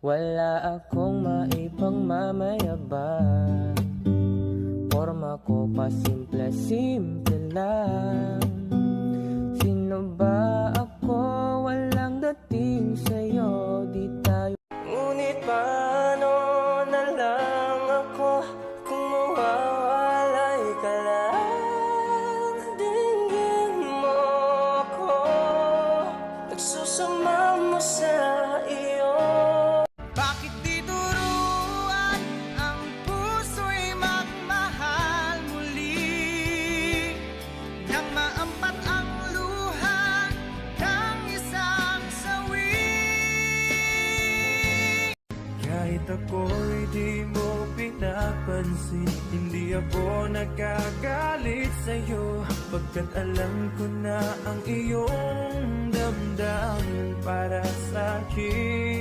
Wala akong maipangmamayabang, forma ko pa simple-simple lang. Sino ba ako? Walang dating sa'yo, di tayo. Ngunit paano na lang ako kung mawawalay ka lang? Dinggin mo ako, nagsusama mo sa iyo. Bakit di turuan ang puso'y magmahal muli, nang maampat ang luha ng isang sawi? Kahit ako'y di mo pinapansin, hindi ako nagagalit sa'yo, pagkat alam ko na ang iyong damdamin para sa'kin.